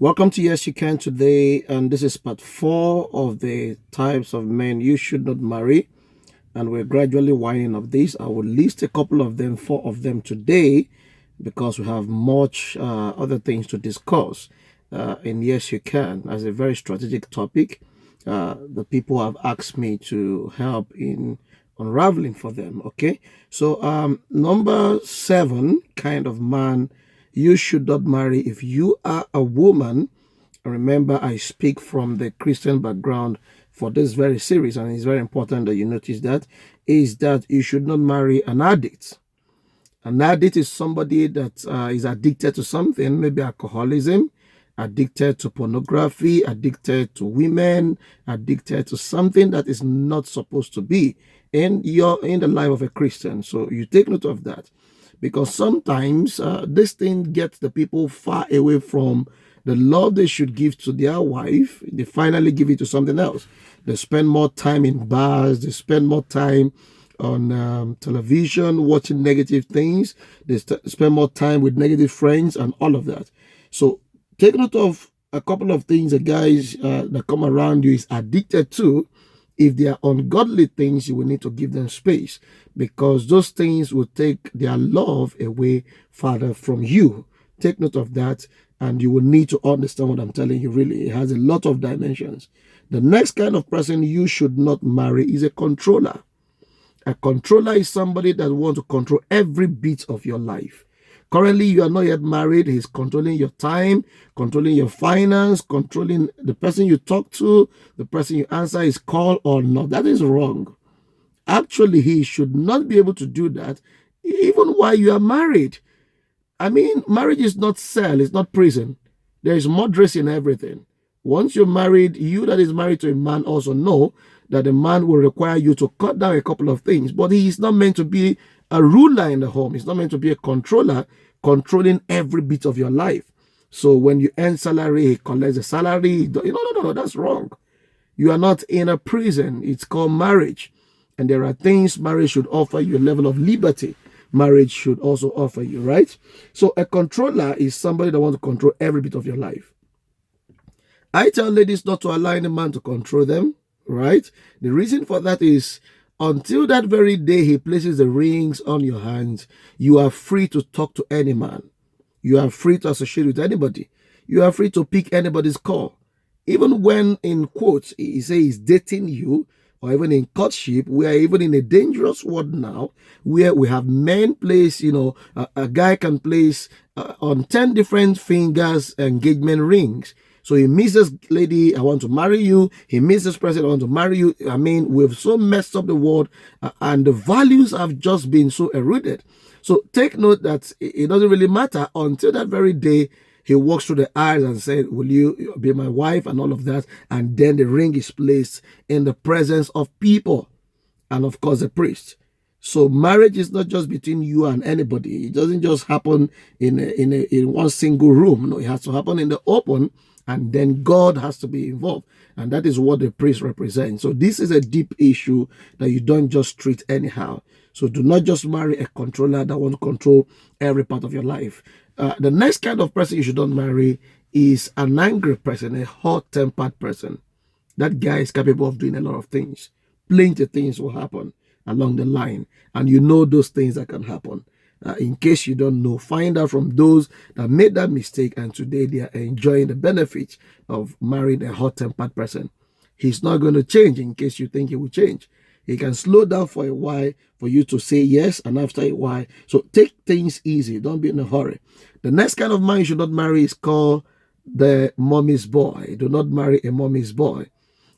Welcome to Yes You Can today, and this is part 4 of the types of men you should not marry, and we're gradually winding up this. I will list a couple of them, 4 of them today, because we have much other things to discuss in Yes You Can as a very strategic topic. The people have asked me to help in unraveling for them. Okay, so number 7 kind of man you should not marry if you are a woman. Remember, I speak from the Christian background for this very series, and it's very important that you notice that is that you should not marry an addict. An addict is somebody that is addicted to something, maybe alcoholism, addicted to pornography, addicted to women, addicted to something that is not supposed to be in the life of a Christian. So you take note of that, because sometimes this thing gets the people far away from the love they should give to their wife. They finally give it to something else. They spend more time in bars. They spend more time on television watching negative things. They spend more time with negative friends and all of that. So take note of a couple of things the guys that come around you is addicted to. If they are ungodly things, you will need to give them space, because those things will take their love away farther from you. Take note of that, and you will need to understand what I'm telling you. Really, it has a lot of dimensions. The next kind of person you should not marry is a controller. A controller is somebody that wants to control every bit of your life. Currently, you are not yet married. He's controlling your time, controlling your finance, controlling the person you talk to, the person you answer his call or not. That is wrong. Actually, he should not be able to do that even while you are married. I mean, marriage is not cell, it's not prison. There is moderation in everything. Once you're married, you that is married to a man also know that the man will require you to cut down a couple of things. But he is not meant to be a ruler in the home. He's not meant to be a controller, controlling every bit of your life. So when you earn salary, he collects the salary. No, that's wrong. You are not in a prison. It's called marriage. And there are things marriage should offer you, a level of liberty marriage should also offer you, right? So a controller is somebody that wants to control every bit of your life. I tell ladies not to allow any man to control them, right? The reason for that is until that very day he places the rings on your hands, you are free to talk to any man. You are free to associate with anybody. You are free to pick anybody's call. Even when, in quotes, he says he's dating you, or even in courtship, we are even in a dangerous world now where we have men place, a guy can place on 10 different fingers engagement rings. So he meets this lady, I want to marry you. He meets this person, I want to marry you. I mean, we've so messed up the world and the values have just been so eroded. So take note that it doesn't really matter until that very day he walks through the aisle and said, will you be my wife and all of that? And then the ring is placed in the presence of people and of course the priest. So marriage is not just between you and anybody. It doesn't just happen in one single room. No, it has to happen in the open, and then God has to be involved. And that is what the priest represents. So this is a deep issue that you don't just treat anyhow. So do not just marry a controller that wants to control every part of your life. The next kind of person you should not marry is an angry person, a hot-tempered person. That guy is capable of doing a lot of things. Plenty of things will happen along the line, and you know those things that can happen. In case you don't know, find out from those that made that mistake and today they are enjoying the benefits of marrying a hot-tempered person. He's not going to change in case you think he will change. He can slow down for a while for you to say yes, and after a while. So take things easy. Don't be in a hurry. The next kind of man you should not marry is called the mommy's boy. Do not marry a mommy's boy.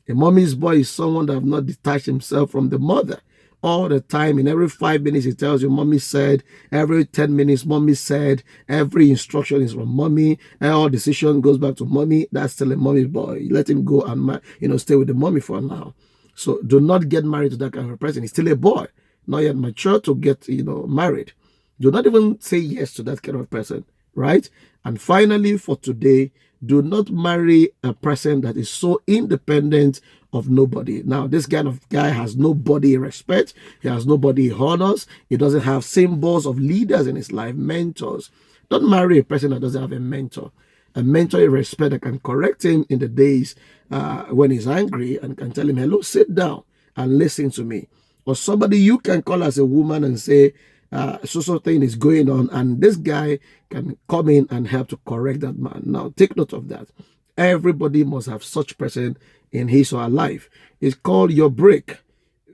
A mommy's boy is someone that have not detached himself from the mother. All the time, in every 5 minutes, he tells you, mommy said. Every 10 minutes, mommy said. Every instruction is from mommy. All decision goes back to mommy. That's still a mommy's boy. Let him go and stay with the mommy for now. So do not get married to that kind of a person. He's still a boy, not yet mature to get married. Do not even say yes to that kind of person, right? And finally, for today, do not marry a person that is so independent of nobody. Now, this kind of guy has nobody he respects. He has nobody he honors. He doesn't have symbols of leaders in his life, mentors. Don't marry a person that doesn't have a mentor. a mentor you respect that can correct him in the days when he's angry and can tell him, hello, sit down and listen to me. Or somebody you can call as a woman and say, so thing is going on, and this guy can come in and help to correct that man. Now, take note of that. Everybody must have such person in his or her life. It's called your brake.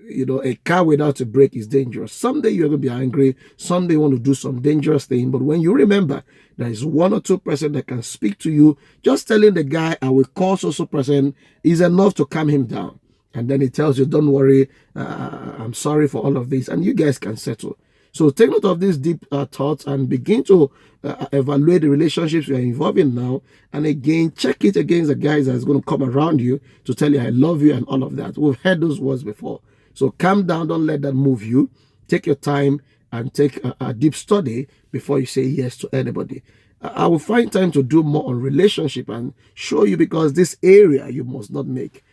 You know, a car without a brake is dangerous. Someday you're going to be angry. Someday you want to do some dangerous thing. But when you remember there is one or two person that can speak to you, just telling the guy, I will call so person, is enough to calm him down. And then he tells you, don't worry, I'm sorry for all of this. And you guys can settle. So take note of these deep thoughts and begin to evaluate the relationships you are involved in now. And again, check it against the guys that's going to come around you to tell you, I love you and all of that. We've heard those words before. So calm down. Don't let that move you. Take your time and take a deep study before you say yes to anybody. I will find time to do more on relationship and show you, because this area you must not make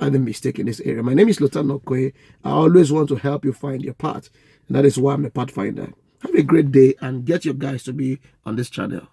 any mistake in this area. My name is Lotanna Okoye. I always want to help you find your path. And that is why I'm a Pathfinder. Have a great day and get your guys to be on this channel.